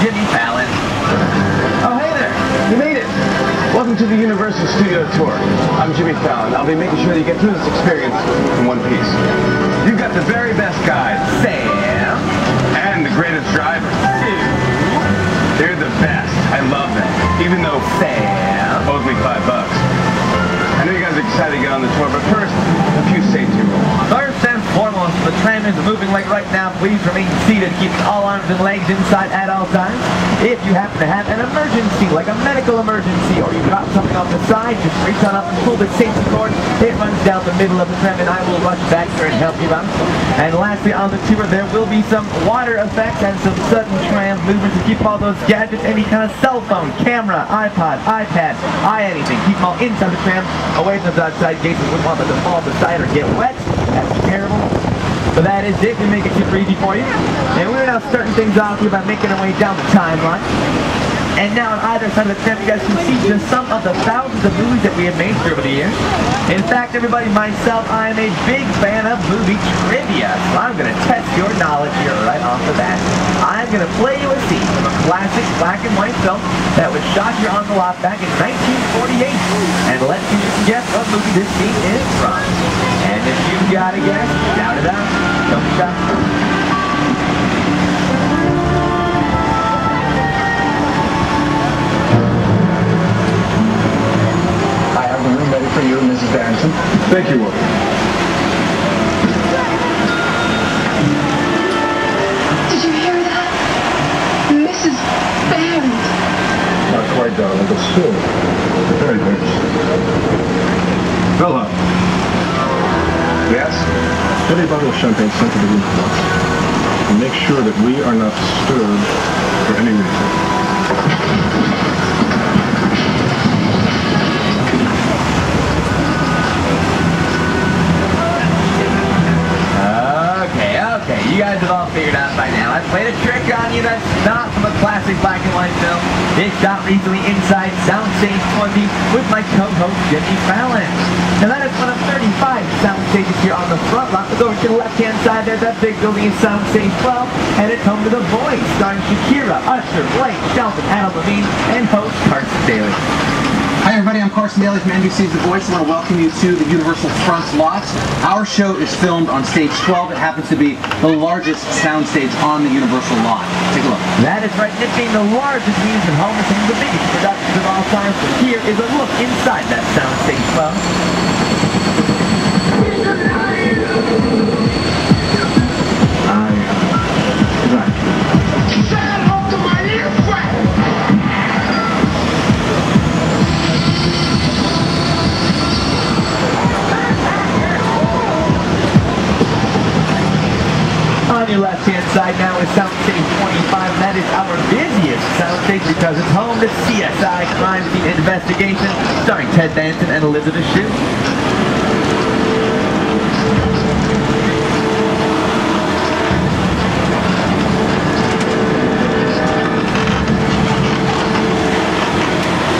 Jimmy Fallon. Oh, hey there. You made it. Welcome to the Universal Studio Tour. I'm Jimmy Fallon. I'll be making sure that you get through this experience in one piece. You've got the very best guide, Sam, and the greatest driver, Sue. They're the best. I love them. Even though Sam owes me $5. I know you guys are excited to get on the tour, but first, a few safety rules. First and foremost, the tram is moving like right now. Please remain seated, keeping all arms and legs inside at all times. If you happen to have an emergency, like a medical emergency, or you drop something off the side, just reach on up and pull the safety cord. It runs down the middle of the tram, and I will rush back here and help you out. And lastly, on the tour, there will be some water effects and some sudden tram movements to keep all those gadgets, any kind of cell phone, camera, iPod, iPad, anything. Keep them all inside the tram, away from the outside gates. We wouldn't want them to fall off the side or get wet. That's terrible. But that is it. We make it super easy for you. And we're now starting things off here by making our way down the timeline. And now on either side of the tram, you guys can see just some of the thousands of movies that we have made through over the years. In fact, everybody, myself, I am a big fan of movie trivia. So I'm going to test your knowledge here right off the bat. I'm going to play you a scene from a classic black and white film that was shot here on the lot back in 1948. And let you guess what movie this scene is from. And if you've got a guess, shout it out. Don't be shy. Ready for you, Mrs. Barrington. Thank you, Walter. Did you hear that? Mrs. Barrington. Not quite, darling, but still very nervous. Bella. Yes? Get a bottle of champagne sent to the room for us. And make sure that we are not disturbed for any reason. Okay, you guys have all figured out by now. I've played a trick on you that's not from a classic black and white film. It's shot recently inside Soundstage 20 with my co-host Jimmy Fallon. Now that is one of 35 sound stages here on the front lot. Let's go over to the left-hand side there. That big building is Soundstage 12. Headed home to The Voice, starring Shakira, Usher, Blake, Shelton, Adam Levine, and host Carson Daly. Hi everybody, I'm Carson Daly from NBC's The Voice. I want to welcome you to the Universal Front Lot. Our show is filmed on stage 12. It happens to be the largest sound stage on the Universal lot. Take a look. That is right. It being the largest amusement home and some of the biggest productions of all time. So here is a look inside that sound stage 12. On your left-hand side now is Soundstage 25. That is our busiest soundstage because it's home to CSI Crime Scene Investigation, starring Ted Danson and Elizabeth Shue.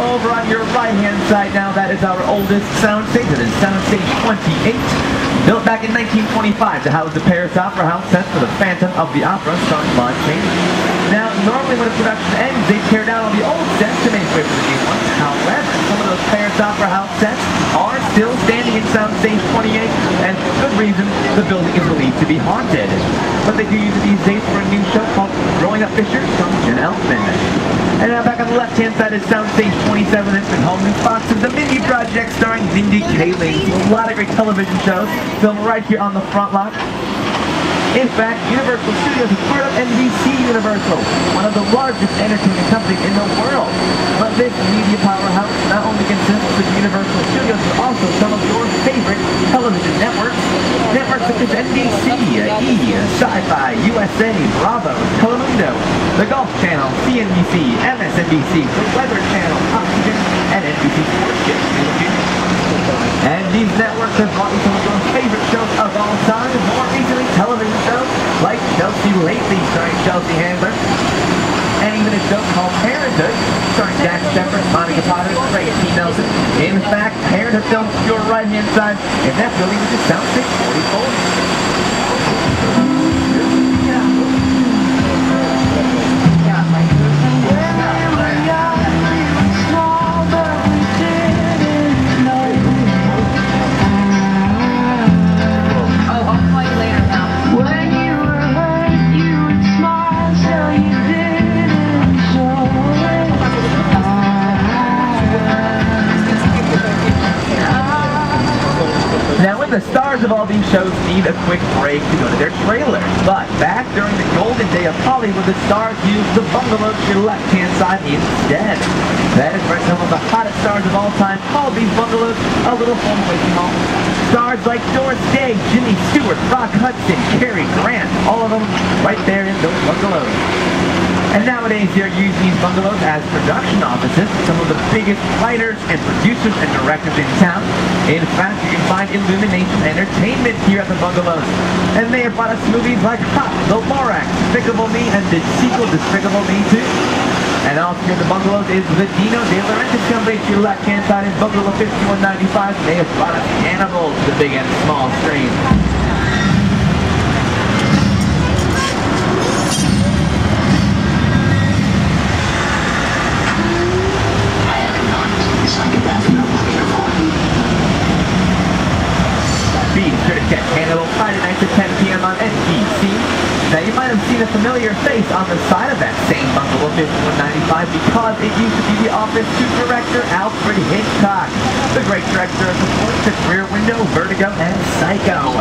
Over on your right-hand side now, that is our oldest soundstage. It is Soundstage 28. Built back in 1925 to house the Paris Opera House set for the Phantom of the Opera starring Lon Chaney. Now, normally when a production ends, they tear down all the old sets to make way for the new ones. However, some of those Paris Opera House sets are still standing in Soundstage 28, and for good reason, the building is believed to be haunted. But they do use it these days for a new show called Growing Up Fisher, starring Jen Elfman. And now back on the left-hand side is Soundstage 27. It's been home to Fox's The Mindy Project, starring Mindy Kaling. A lot of great television shows filmed right here on the front lot. In fact, Universal Studios is part of NBC Universal, one of the largest entertainment companies in the world. But this media powerhouse not only consists of Universal Studios, but also some of your favorite television networks. Networks such as NBC, E, Sci-Fi, USA, Bravo, Telemundo, the Golf Channel, CNBC, MSNBC, the Weather Channel, Oxygen, and NBC Sports Kids. And these networks have brought you some of your favorite shows of all time. More recently, television shows like Chelsea Lately, starring Chelsea Handler, and even a show called Parenthood, starring Jack Shepard, Monica Potter, and Craig T. Nelson. In fact, Parenthood filmed to your right-hand side, and that building is Soundstage 44. Yeah, the stars of all these shows need a quick break to go to their trailers. But back during the golden day of Hollywood, the stars used the bungalow to your left-hand side instead. That is where some of the hottest stars of all time called these bungalows a little home away from home. Stars like Doris Day, Jimmy Stewart, Rock Hudson, Cary Grant, all of them right there in those bungalows. And nowadays they're using these bungalows as production offices for some of the biggest writers and producers and directors in town. In fact, you can find Illumination Entertainment here at the bungalows. And they have brought us movies like Hop, The Lorax, Despicable Me, and the sequel Despicable Me 2. And also here at the bungalows is the Dino De Laurentiis Company to your left-hand side in Bungalow 5195. They have brought us Cannibal to the big and small screen. Be sure to check Cannibal Friday nights at 10 p.m. on NBC. Now you might have seen a familiar face on the side of that same Bungalow 5195 because it used to be the office to director Alfred Hitchcock, the great director of The Portrait, Rear Window, Vertigo, and Psycho.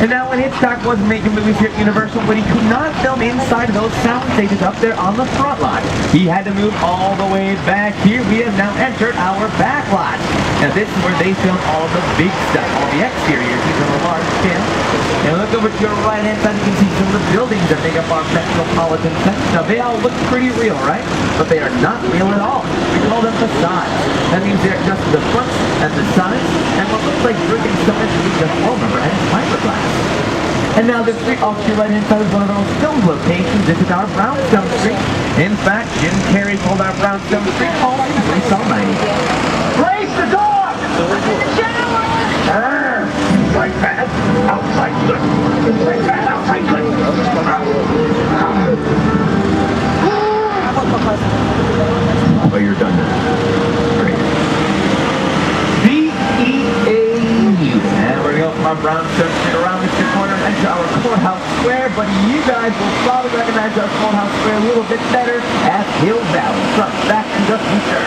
And now when Hitchcock wasn't making movies here at Universal, but he could not film inside of those sound stages up there on the front lot, he had to move all the way back here. We have now entered our back lot. Now this is where they film all of the big stuff, all the exteriors, these on a large scale. And look over to your right hand side, you can see some of the buildings that make up our metropolitan center. Now they all look pretty real, right? But they are not real at all. We call them facades. That means they're just the fronts and the sides, and what looks like brick and stone is just foam rubber and fiberglass. And now this street off to your right hand side is one of those film locations. This is our Brownstone Street. In fact, Jim Carrey called our Brownstone Street home when he saw 90. Race the dog! Inside bad, outside good. Inside bad, outside good. Oh, you're done now. Great. B-E-A-U. And we're going to go from our Brownstone Street around this corner and enter our Courthouse Square, but you guys will probably recognize our Courthouse Square a little bit better as Hill Valley. From Back to the Future.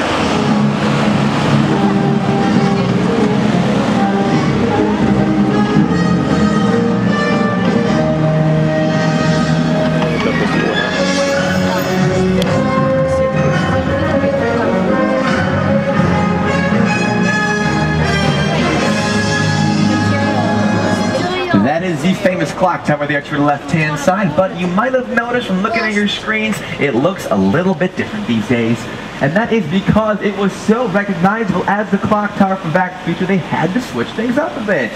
That is the famous clock tower there to your left-hand side, but you might have noticed from looking at your screens, it looks a little bit different these days. And that is because it was so recognizable as the clock tower from Back to the Future, they had to switch things up a bit.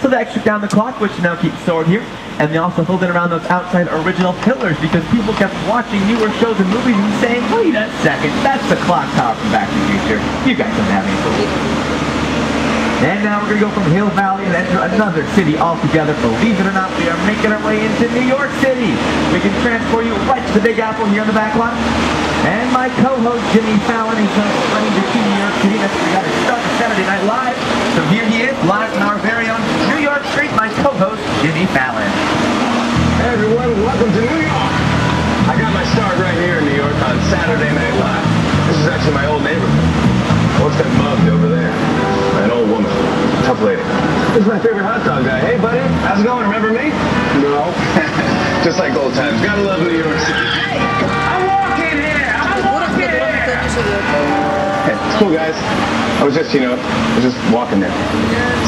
So they actually took down the clock, which now keeps stored here, and they also filled it around those outside original pillars because people kept watching newer shows and movies and saying, wait a second, that's the clock tower from Back to the Future. You guys don't have any clue. And now we're going to go from Hill Valley and enter another city altogether. Believe it or not, we are making our way into New York City. We can transport you right to the Big Apple here in the back lot. And my co-host, Jimmy Fallon, he's going to explain to New York City. That's where we got to start Saturday Night Live. So here he is, live from our very own New York Street, my co-host, Jimmy Fallon. Hey everyone, welcome to New York. I got my start right here in New York on Saturday Night Live. This is actually my old neighborhood. What's that mug over there? An old woman. Tough lady. This is my favorite hot dog guy. Hey buddy, how's it going? Remember me? No. Just like old times. Gotta love New York City. Hey, I'm walking here! I'm walking here! Hey, it's cool guys. I was just walking there.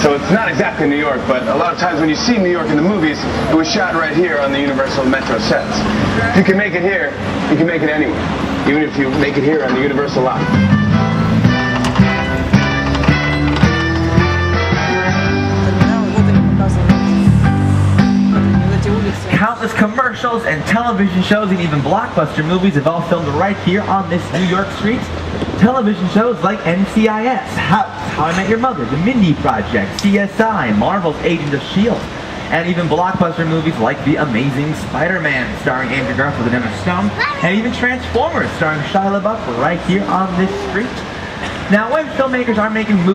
So it's not exactly New York, but a lot of times when you see New York in the movies, it was shot right here on the Universal Metro sets. If you can make it here, you can make it anywhere. Even if you make it here on the Universal lot. Countless commercials and television shows and even blockbuster movies have all filmed right here on this New York street. Television shows like NCIS, How I Met Your Mother, The Mindy Project, CSI, Marvel's Agents of S.H.I.E.L.D., and even blockbuster movies like The Amazing Spider-Man starring Andrew Garfield and Emma Stone, and even Transformers starring Shia LaBeouf right here on this street. Now when filmmakers are making movies